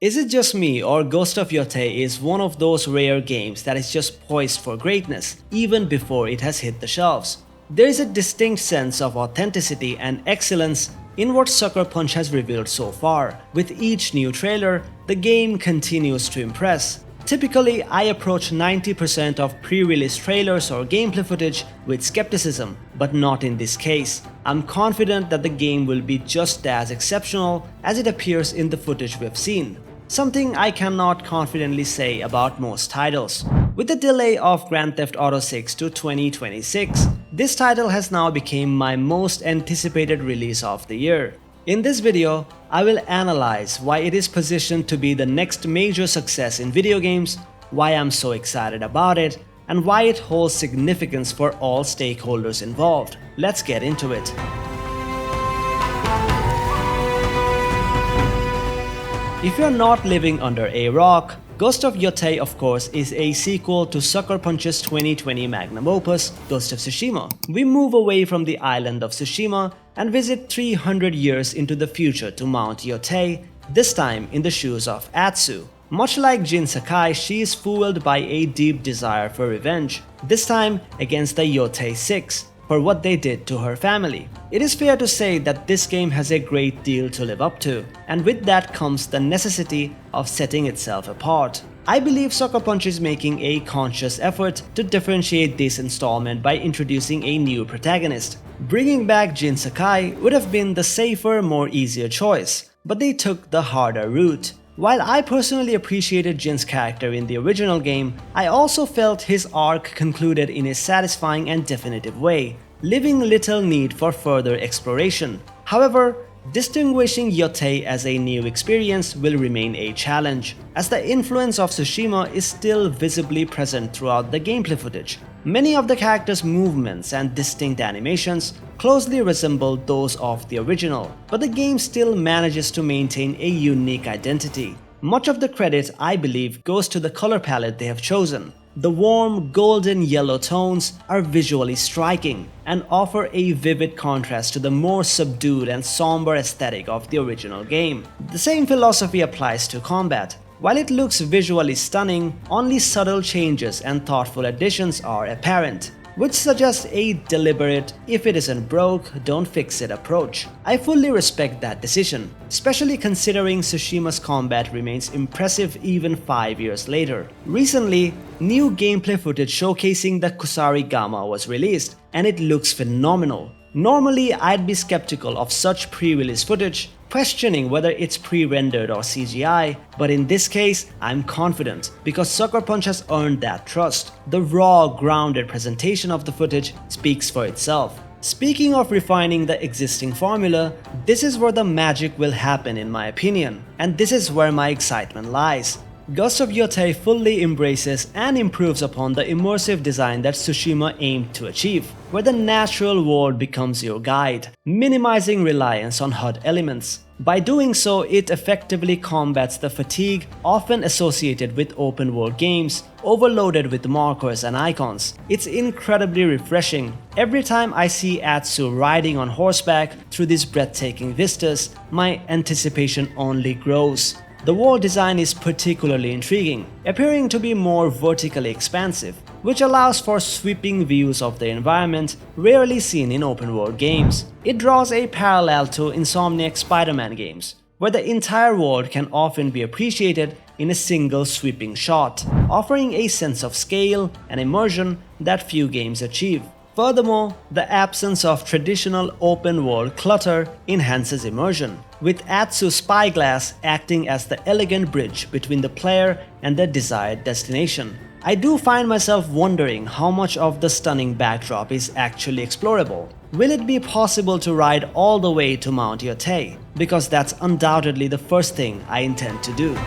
Is it just me, or Ghost of Yotei is one of those rare games that is just poised for greatness even before it has hit the shelves? There is a distinct sense of authenticity and excellence in what Sucker Punch has revealed so far. With each new trailer, the game continues to impress. Typically, I approach 90% of pre-release trailers or gameplay footage with skepticism, but not in this case. I'm confident that the game will be just as exceptional as it appears in the footage we've seen. Something I cannot confidently say about most titles. With the delay of Grand Theft Auto 6 to 2026, this title has now become my most anticipated release of the year. In this video, I will analyze why it is positioned to be the next major success in video games, why I'm so excited about it, and why it holds significance for all stakeholders involved. Let's get into it. If you're not living under a rock, Ghost of Yotei, of course, is a sequel to Sucker Punch's 2020 magnum opus, Ghost of Tsushima. We move away from the island of Tsushima and visit 300 years into the future to Mount Yōtei, this time in the shoes of Atsu. Much like Jin Sakai, she is fueled by a deep desire for revenge, this time against the Yotei 6, for what they did to her family. It is fair to say that this game has a great deal to live up to, and with that comes the necessity of setting itself apart. I believe Sucker Punch is making a conscious effort to differentiate this installment by introducing a new protagonist. Bringing back Jin Sakai would have been the safer, more easier choice, but they took the harder route. While I personally appreciated Jin's character in the original game, I also felt his arc concluded in a satisfying and definitive way, leaving little need for further exploration. However, distinguishing Yotei as a new experience will remain a challenge, as the influence of Tsushima is still visibly present throughout the gameplay footage. Many of the characters' movements and distinct animations closely resemble those of the original, but the game still manages to maintain a unique identity. Much of the credit, I believe, goes to the color palette they have chosen. The warm, golden yellow tones are visually striking and offer a vivid contrast to the more subdued and somber aesthetic of the original game. The same philosophy applies to combat. While it looks visually stunning, only subtle changes and thoughtful additions are apparent, which suggests a deliberate, if it isn't broke, don't fix it approach. I fully respect that decision, especially considering Tsushima's combat remains impressive even 5 years later. Recently, new gameplay footage showcasing the kusarigama was released, and it looks phenomenal. Normally, I'd be skeptical of such pre-release footage, questioning whether it's pre-rendered or CGI, but in this case, I'm confident because Sucker Punch has earned that trust. The raw, grounded presentation of the footage speaks for itself. Speaking of refining the existing formula, this is where the magic will happen in my opinion, and this is where my excitement lies. Ghost of Yotei fully embraces and improves upon the immersive design that Tsushima aimed to achieve, where the natural world becomes your guide, minimizing reliance on HUD elements. By doing so, it effectively combats the fatigue often associated with open world games, overloaded with markers and icons. It's incredibly refreshing. Every time I see Atsu riding on horseback through these breathtaking vistas, my anticipation only grows. The world design is particularly intriguing, appearing to be more vertically expansive, which allows for sweeping views of the environment rarely seen in open-world games. It draws a parallel to Insomniac's Spider-Man games, where the entire world can often be appreciated in a single sweeping shot, offering a sense of scale and immersion that few games achieve. Furthermore, the absence of traditional open-world clutter enhances immersion, with Atsu's spyglass acting as the elegant bridge between the player and the desired destination. I do find myself wondering how much of the stunning backdrop is actually explorable. Will it be possible to ride all the way to Mount Yōtei? Because that's undoubtedly the first thing I intend to do.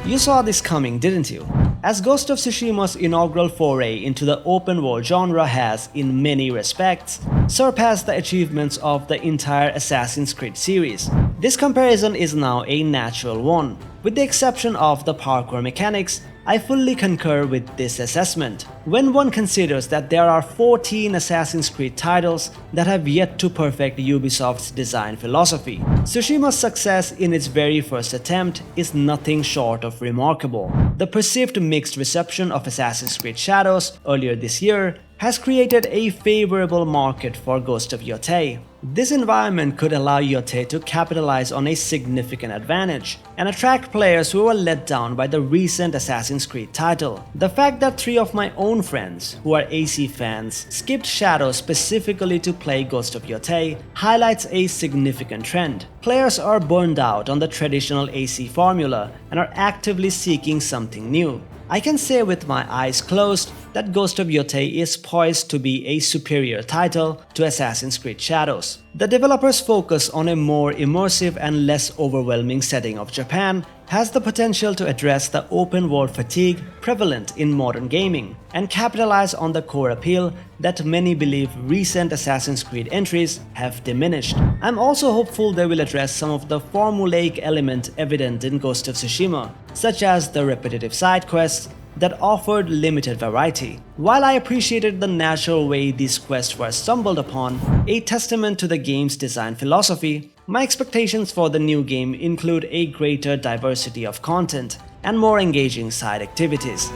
You saw this coming, didn't you? As Ghost of Tsushima's inaugural foray into the open world genre has, in many respects, surpassed the achievements of the entire Assassin's Creed series. This comparison is now a natural one. With the exception of the parkour mechanics, I fully concur with this assessment. When one considers that there are 14 Assassin's Creed titles that have yet to perfect Ubisoft's design philosophy, Tsushima's success in its very first attempt is nothing short of remarkable. The perceived mixed reception of Assassin's Creed Shadows earlier this year has created a favorable market for Ghost of Yotei. This environment could allow Yotei to capitalize on a significant advantage and attract players who were let down by the recent Assassin's Creed title. The fact that 3 of my own friends, who are AC fans, skipped Shadows specifically to play Ghost of Yotei highlights a significant trend. Players are burned out on the traditional AC formula and are actively seeking something new. I can say with my eyes closed that Ghost of Yotei is poised to be a superior title to Assassin's Creed Shadows. The developers' focus on a more immersive and less overwhelming setting of Japan has the potential to address the open world fatigue prevalent in modern gaming and capitalize on the core appeal that many believe recent Assassin's Creed entries have diminished. I'm also hopeful they will address some of the formulaic element evident in Ghost of Tsushima, such as the repetitive side quests that offered limited variety. While I appreciated the natural way these quests were stumbled upon, a testament to the game's design philosophy, my expectations for the new game include a greater diversity of content and more engaging side activities.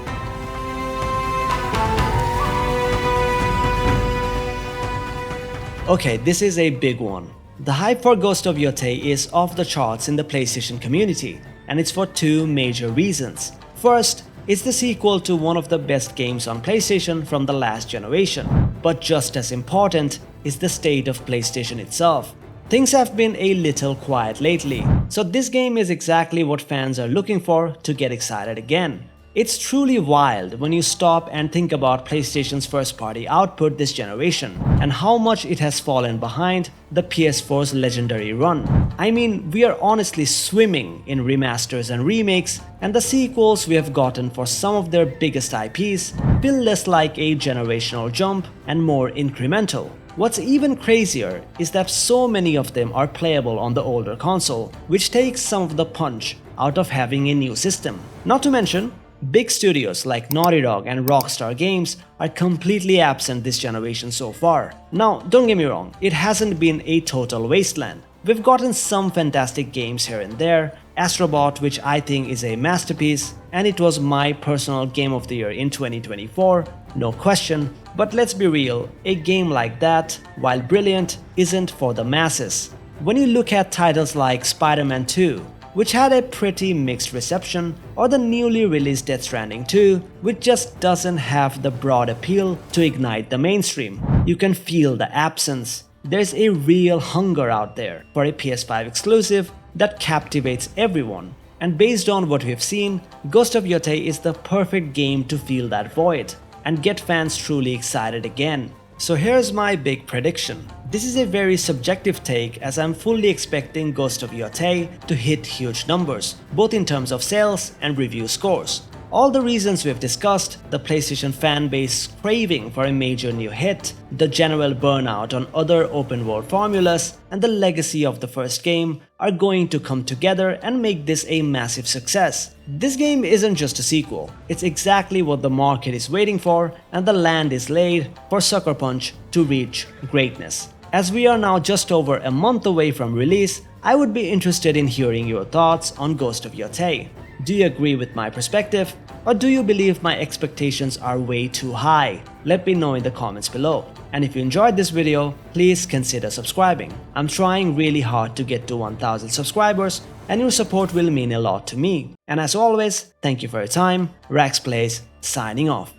Okay, this is a big one. The hype for Ghost of Yotei is off the charts in the PlayStation community, and it's for 2 major reasons. First, it's the sequel to one of the best games on PlayStation from the last generation. But just as important is the state of PlayStation itself. Things have been a little quiet lately, so this game is exactly what fans are looking for to get excited again. It's truly wild when you stop and think about PlayStation's first-party output this generation and how much it has fallen behind the PS4's legendary run. I mean, we are honestly swimming in remasters and remakes, and the sequels we have gotten for some of their biggest IPs feel less like a generational jump and more incremental. What's even crazier is that so many of them are playable on the older console, which takes some of the punch out of having a new system. Not to mention, big studios like Naughty Dog and Rockstar Games are completely absent this generation so far. Now, don't get me wrong, it hasn't been a total wasteland. We've gotten some fantastic games here and there, Astrobot, which I think is a masterpiece, and it was my personal game of the year in 2024, no question, but let's be real, a game like that, while brilliant, isn't for the masses. When you look at titles like Spider-Man 2, which had a pretty mixed reception, or the newly released Death Stranding 2, which just doesn't have the broad appeal to ignite the mainstream, you can feel the absence. There's a real hunger out there for a PS5 exclusive that captivates everyone, and based on what we've seen, Ghost of Yotei is the perfect game to fill that void and get fans truly excited again. So here's my big prediction. This is a very subjective take, as I'm fully expecting Ghost of Yotei to hit huge numbers, both in terms of sales and review scores. All the reasons we've discussed, the PlayStation fanbase craving for a major new hit, the general burnout on other open world formulas, and the legacy of the first game are going to come together and make this a massive success. This game isn't just a sequel, it's exactly what the market is waiting for, and the land is laid for Sucker Punch to reach greatness. As we are now just over a month away from release, I would be interested in hearing your thoughts on Ghost of Yotei. Do you agree with my perspective, or do you believe my expectations are way too high? Let me know in the comments below. And if you enjoyed this video, please consider subscribing. I'm trying really hard to get to 1000 subscribers, and your support will mean a lot to me. And as always, thank you for your time. Rakzplayz signing off.